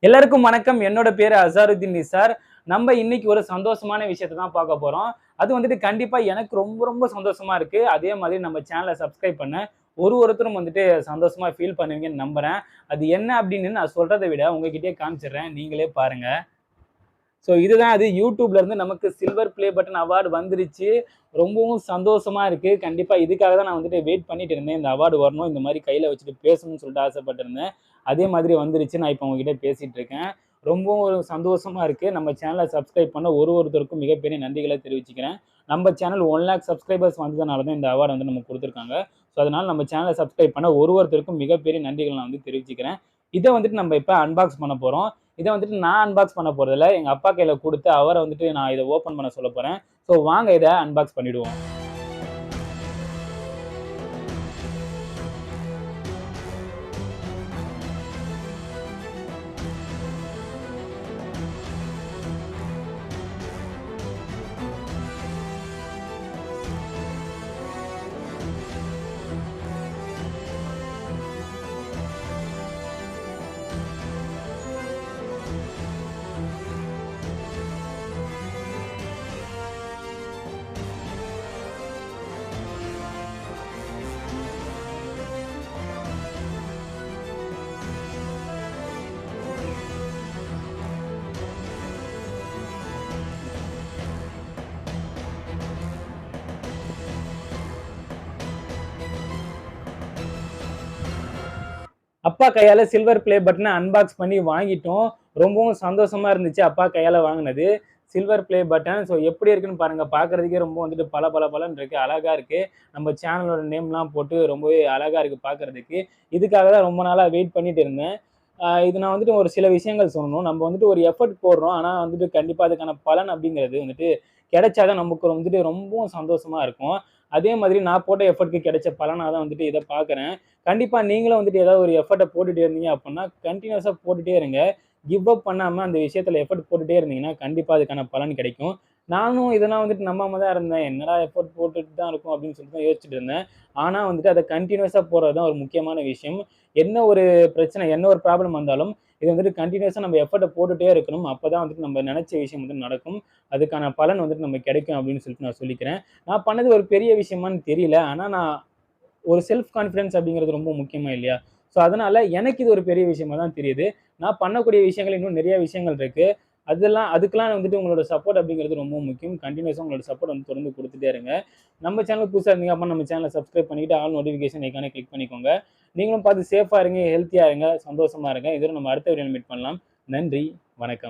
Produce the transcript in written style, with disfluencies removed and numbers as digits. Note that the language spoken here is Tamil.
எல்லாருக்கும் வணக்கம். என்னோட பேரு அசாருதீன் நிசார். நம்ம இன்னைக்கு ஒரு சந்தோஷமான விஷயத்த தான் பார்க்க போறோம். அது வந்துட்டு கண்டிப்பா எனக்கு ரொம்ப ரொம்ப சந்தோஷமா இருக்கு. அதே மாதிரி நம்ம சேனல சப்ஸ்கிரைப் பண்ண ஒருத்தரும் வந்துட்டு சந்தோஷமா ஃபீல் பண்ணுவீங்கன்னு நம்புறேன். அது என்ன அப்படின்னு நான் சொல்றத விட உங்ககிட்டயே காமிச்சிடுறேன். நீங்களே பாருங்க. இதுதான் அது YouTubeல இருந்து நமக்கு சில்வர் ப்ளே பட்டன் அவார்டு வந்துருச்சு. ரொம்பவும் சந்தோஷமா இருக்கு. கண்டிப்பா இதுக்காக தான் நான் வந்துட்டு வெயிட் பண்ணிட்டு இருந்தேன். இந்த அவார்டு வரணும். இந்த மாரி கையில வச்சுட்டு பேசணும்னு சொல்லிட்டு ஆசைப்பட்டிருந்தேன். அதே மாதிரி வந்துருச்சு. நான் இப்ப உங்ககிட்ட பேசிட்டு இருக்கேன். ரொம்பவும் ஒரு சந்தோஷமா இருக்கு. நம்ம சேனல சப்ஸ்கிரைப் பண்ண ஒருத்தருக்கும் மிகப்பெரிய நன்றிகள தெரிவிச்சுக்கிறேன். நம்ம சேனல் 1,00,000 சப்ஸ்கிரைபர்ஸ் வந்ததுனால தான் இந்த அவார்ட் வந்து நமக்கு குடுத்துருக்காங்க. அதனால நம்ம சேனல சப்ஸ்கிரைப் பண்ண ஒருத்தருக்கும் மிகப்பெரிய நன்றிகள் நான் வந்து தெரிவிச்சுக்கிறேன். இத வந்துட்டு நம்ம இப்ப அன்பாக்ஸ் பண்ண போறோம். இத வந்துட்டு நான் அன்பாக்ஸ் பண்ண போறதில்ல. எங்க அப்பா கையில குடுத்து அவர வந்துட்டு நான் இத ஓப்பன் பண்ண சொல்லப் போறேன். வாங்க இத அன்பாக்ஸ் பண்ணிடுவோம். அப்பா கையால சில்வர் ப்ளே பட்டன அன்பாக்ஸ் பண்ணி வாங்கிட்டோம். ரொம்பவும் சந்தோஷமா இருந்துச்சு அப்பா கையால வாங்குனது. Silver play button. எப்படி இருக்குன்னு பாருங்க. பார்க்கறதுக்கே ரொம்ப வந்துட்டு பளபளன்னு இருக்கு. அழகா இருக்கு. நம்ம சேனலோட நேம்லாம் போட்டு ரொம்பவே அழகா இருக்கு பார்க்கறதுக்கு. இதுக்காக தான் ரொம்ப நாளா வெயிட் பண்ணிட்டு இருந்தேன். இது நான் வந்துட்டு ஒரு சில விஷயங்கள் சொல்லணும். நம்ம வந்துட்டு ஒரு எஃபோர்ட் போடுறோம். ஆனா வந்துட்டு கண்டிப்பா அதுக்கான பலன் அப்படிங்கிறது வந்துட்டு கிடைச்சா தான் நமக்கு வந்துட்டு ரொம்பவும் சந்தோஷமா இருக்கும். அதே மாதிரி நான் போட்ட எஃபோர்ட்க்கு கிடைச்ச பலனா தான் வந்துட்டு இத பார்க்குறேன். கண்டிப்பா நீங்களும் வந்துட்டு ஏதாவது ஒரு எஃபோர்ட்ட போட்டுட்டே இருந்தீங்க அப்படின்னா, கன்டினியூஸா போட்டுட்டே இருங்க. கிவ் அப் பண்ணாம அந்த விஷயத்துல எஃபோர்ட் போட்டுட்டே இருந்தீங்கன்னா, கண்டிப்பா அதுக்கான பலன் கிடைக்கும். நானும் இதெல்லாம் வந்துட்டு நம்பாம தான் இருந்தேன். என்னடா எஃபோர்ட் போட்டுட்டு தான் இருக்கும் அப்படின்னு சொல்லிட்டு தான் யோசிச்சுட்டு இருந்தேன். ஆனா வந்துட்டு அத கன்டினியூஸா போடுறது தான் ஒரு முக்கியமான விஷயம். என்ன ஒரு பிரச்சனை, என்ன ஒரு ப்ராப்ளம் வந்தாலும், இது வந்துட்டு கன்டினியூஸா நம்ம எஃபோர்ட்ட போட்டுட்டே இருக்கணும். அப்பதான் வந்துட்டு நம்ம நெனச்ச விஷயம் வந்து நடக்கும். அதுக்கான பலன் வந்துட்டு நமக்கு கிடைக்கும் அப்படின்னு சொல்லிட்டு நான் சொல்லிக்கிறேன். நான் பண்ணது ஒரு பெரிய விஷயமான்னு தெரியல. ஆனா நான் ஒரு செல்ஃப் கான்ஃபிடன்ஸ் அப்படிங்கிறது ரொம்ப முக்கியமா இல்லையா? அதனால எனக்கு இது ஒரு பெரிய விஷயமா தான் தெரியுது. நான் பண்ணக்கூடிய விஷயங்கள் இன்னும் நிறைய விஷயங்கள் இருக்கு. அதுக்கெல்லாம் வந்துட்டு உங்களோட சப்போர்ட் அப்படிங்கிறது ரொம்ப முக்கியம். கன்டினியூஸா உங்களோட சப்போர்ட் வந்து தொடர்ந்து குடுத்துட்டே இருங்க. நம்ம சேனலுக்கு புதுசா இருந்தீங்க அப்படின்னா நம்ம சேனல சப்ஸ்கிரைப் பண்ணிக்கிட்டு ஆல் நோட்டிஃபிகேஷன் ஐகானை கிளிக் பண்ணிக்கோங்க. நீங்களும் பார்த்து சேஃபா இருங்க, ஹெல்த்தியா இருங்க, சந்தோஷமா இருங்க. இதோட நம்ம அடுத்த வீடியோல மீட் பண்ணலாம். நன்றி, வணக்கம்.